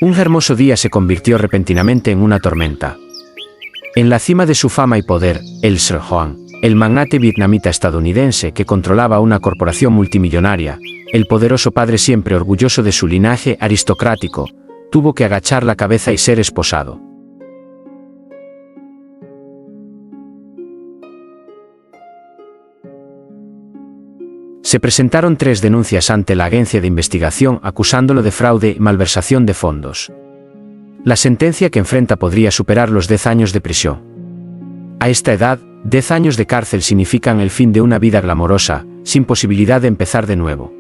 Un hermoso día se convirtió repentinamente en una tormenta. En la cima de su fama y poder, el Sr. Hoang, el magnate vietnamita estadounidense que controlaba una corporación multimillonaria, el poderoso padre siempre orgulloso de su linaje aristocrático, tuvo que agachar la cabeza y ser esposado. Se presentaron 3 denuncias ante la agencia de investigación acusándolo de fraude y malversación de fondos. La sentencia que enfrenta podría superar los 10 años de prisión. A esta edad, 10 años de cárcel significan el fin de una vida glamorosa, sin posibilidad de empezar de nuevo.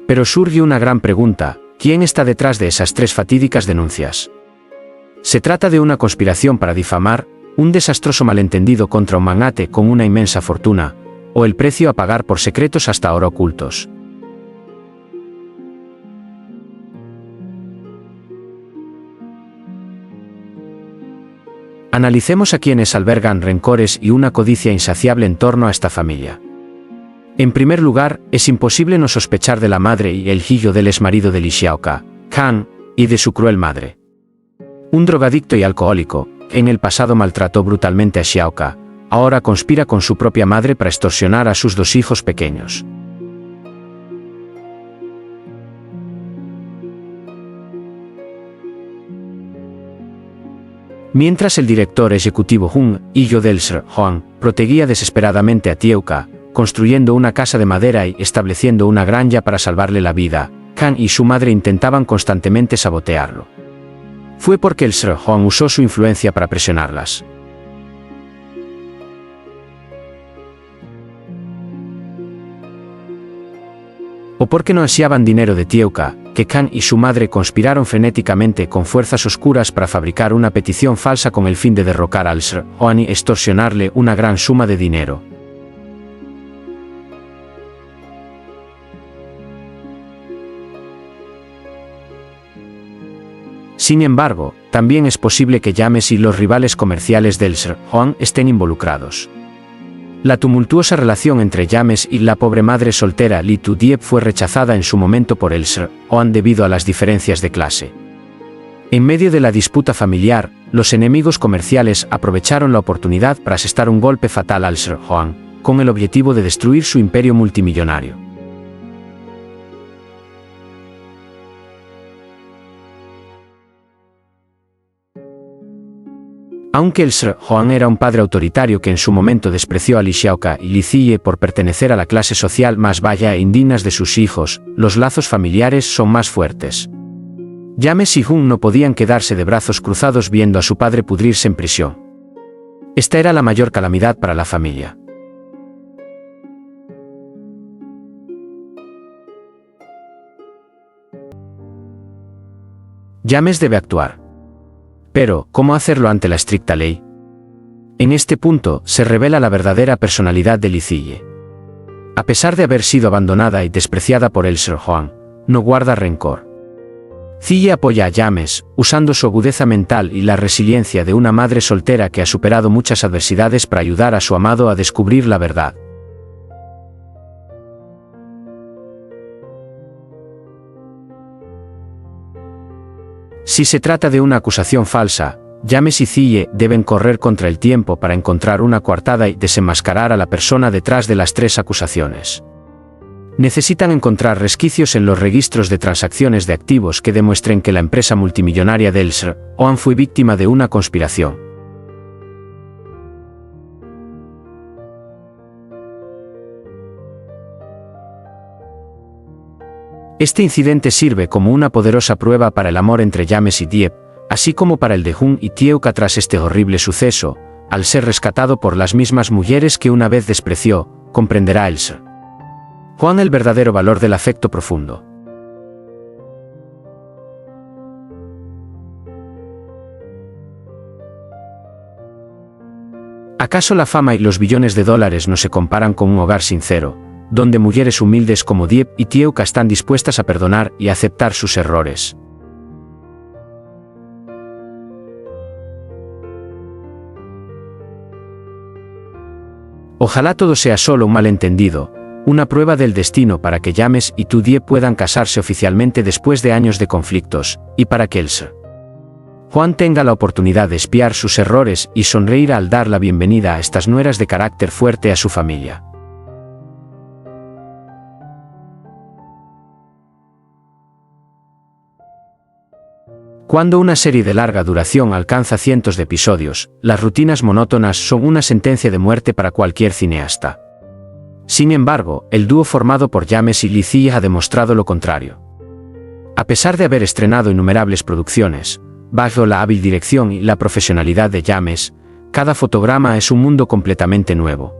Pero surge una gran pregunta: ¿quién está detrás de esas 3 fatídicas denuncias? ¿Se trata de una conspiración para difamar, un desastroso malentendido contra un magnate con una inmensa fortuna, o el precio a pagar por secretos hasta ahora ocultos? Analicemos a quienes albergan rencores y una codicia insaciable en torno a esta familia. En primer lugar, es imposible no sospechar de la madre y el hijo del exmarido de Lee Xiaoka, Kang, y de su cruel madre. Un drogadicto y alcohólico, que en el pasado maltrató brutalmente a Xiaoka, ahora conspira con su propia madre para extorsionar a sus 2 hijos pequeños. Mientras el director ejecutivo Hung, hijo del Sr. Hoang, protegía desesperadamente a Tieuca, construyendo una casa de madera y estableciendo una granja para salvarle la vida, Kang y su madre intentaban constantemente sabotearlo. Fue porque el Sr. Hoang usó su influencia para presionarlas. O porque no ansiaban dinero de Tieuca, que Kang y su madre conspiraron frenéticamente con fuerzas oscuras para fabricar una petición falsa con el fin de derrocar al Sr. Hoang y extorsionarle una gran suma de dinero. Sin embargo, también es posible que James y los rivales comerciales del Sr. Hoang estén involucrados. La tumultuosa relación entre James y la pobre madre soltera Lee Tu-diep fue rechazada en su momento por el Sr. Hoang debido a las diferencias de clase. En medio de la disputa familiar, los enemigos comerciales aprovecharon la oportunidad para asestar un golpe fatal al Sr. Hoang, con el objetivo de destruir su imperio multimillonario. Aunque el Sr. Hoang era un padre autoritario que en su momento despreció a Lee Xiaoka y Lee Ziye por pertenecer a la clase social más baja e indignas de sus hijos, los lazos familiares son más fuertes. James y Hung no podían quedarse de brazos cruzados viendo a su padre pudrirse en prisión. Esta era la mayor calamidad para la familia. James debe actuar. Pero, ¿cómo hacerlo ante la estricta ley? En este punto, se revela la verdadera personalidad de Lee Ziye. A pesar de haber sido abandonada y despreciada por el Sr. Hoang, no guarda rencor. Ziye apoya a James, usando su agudeza mental y la resiliencia de una madre soltera que ha superado muchas adversidades para ayudar a su amado a descubrir la verdad. Si se trata de una acusación falsa, James y Ziye deben correr contra el tiempo para encontrar una coartada y desenmascarar a la persona detrás de las 3 acusaciones. Necesitan encontrar resquicios en los registros de transacciones de activos que demuestren que la empresa multimillonaria del Sr. Hoang fue víctima de una conspiración. Este incidente sirve como una poderosa prueba para el amor entre James y Diep, así como para el de Hung y Tieuca tras este horrible suceso, al ser rescatado por las mismas mujeres que una vez despreció, comprenderá el Sr. Hoang el verdadero valor del afecto profundo. ¿Acaso la fama y los billones de dólares no se comparan con un hogar sincero, donde mujeres humildes como Diep y Tieuca están dispuestas a perdonar y aceptar sus errores? Ojalá todo sea solo un malentendido, una prueba del destino para que James y Tudie puedan casarse oficialmente después de años de conflictos, y para que el Sr. Juan tenga la oportunidad de expiar sus errores y sonreír al dar la bienvenida a estas nueras de carácter fuerte a su familia. Cuando una serie de larga duración alcanza cientos de episodios, las rutinas monótonas son una sentencia de muerte para cualquier cineasta. Sin embargo, el dúo formado por James y Lee Thie ha demostrado lo contrario. A pesar de haber estrenado innumerables producciones, bajo la hábil dirección y la profesionalidad de James, cada fotograma es un mundo completamente nuevo.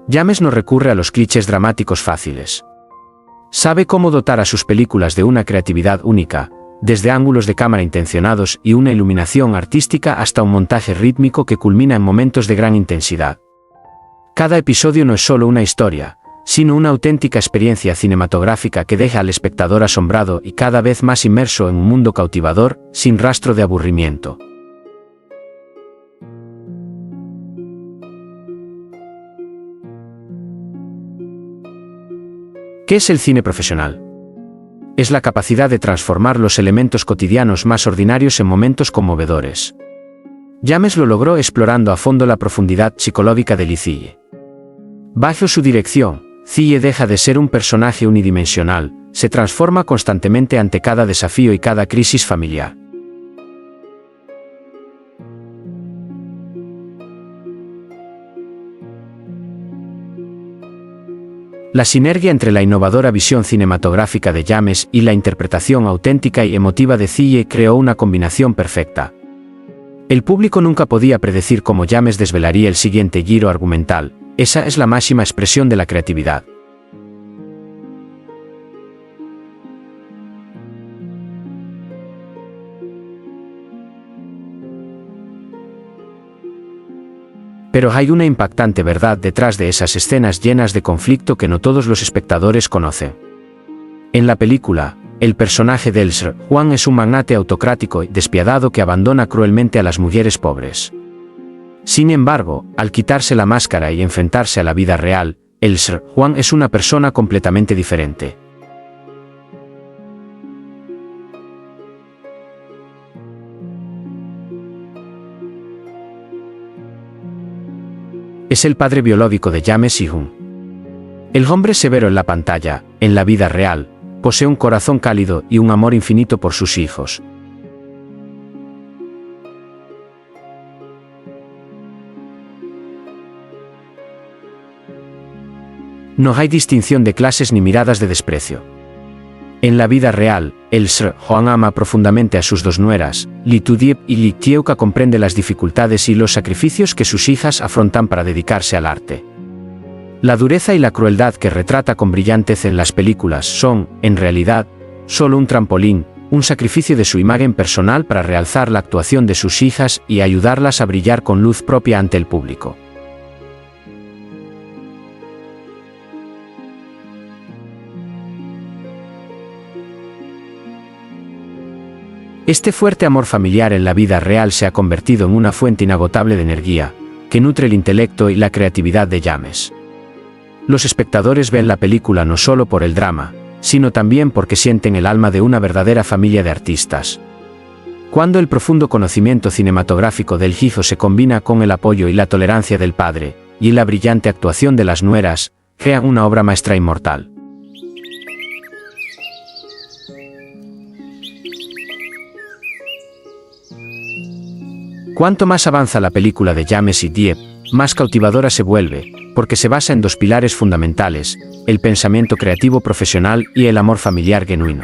James no recurre a los clichés dramáticos fáciles. Sabe cómo dotar a sus películas de una creatividad única, desde ángulos de cámara intencionados y una iluminación artística hasta un montaje rítmico que culmina en momentos de gran intensidad. Cada episodio no es solo una historia, sino una auténtica experiencia cinematográfica que deja al espectador asombrado y cada vez más inmerso en un mundo cautivador, sin rastro de aburrimiento. ¿Qué es el cine profesional? Es la capacidad de transformar los elementos cotidianos más ordinarios en momentos conmovedores. James lo logró explorando a fondo la profundidad psicológica de Lee Thie. Bajo su dirección, Thie deja de ser un personaje unidimensional, se transforma constantemente ante cada desafío y cada crisis familiar. La sinergia entre la innovadora visión cinematográfica de James y la interpretación auténtica y emotiva de Thie creó una combinación perfecta. El público nunca podía predecir cómo James desvelaría el siguiente giro argumental, esa es la máxima expresión de la creatividad. Pero hay una impactante verdad detrás de esas escenas llenas de conflicto que no todos los espectadores conocen. En la película, el personaje del Sr. Juan es un magnate autocrático y despiadado que abandona cruelmente a las mujeres pobres. Sin embargo, al quitarse la máscara y enfrentarse a la vida real, el Sr. Juan es una persona completamente diferente. Es el padre biológico de James y Jun. El hombre severo en la pantalla, en la vida real, posee un corazón cálido y un amor infinito por sus hijos. No hay distinción de clases ni miradas de desprecio. En la vida real, el Sr. Juan ama profundamente a sus dos nueras, Lee Tudie y Lee Thie, comprende las dificultades y los sacrificios que sus hijas afrontan para dedicarse al arte. La dureza y la crueldad que retrata con brillantez en las películas son, en realidad, solo un trampolín, un sacrificio de su imagen personal para realzar la actuación de sus hijas y ayudarlas a brillar con luz propia ante el público. Este fuerte amor familiar en la vida real se ha convertido en una fuente inagotable de energía, que nutre el intelecto y la creatividad de James. Los espectadores ven la película no solo por el drama, sino también porque sienten el alma de una verdadera familia de artistas. Cuando el profundo conocimiento cinematográfico del hijo se combina con el apoyo y la tolerancia del padre, y la brillante actuación de las nueras, crean una obra maestra inmortal. Cuanto más avanza la película de James y Thie, más cautivadora se vuelve, porque se basa en dos pilares fundamentales, el pensamiento creativo profesional y el amor familiar genuino.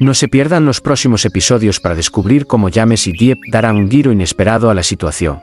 No se pierdan los próximos episodios para descubrir cómo James y Thie darán un giro inesperado a la situación.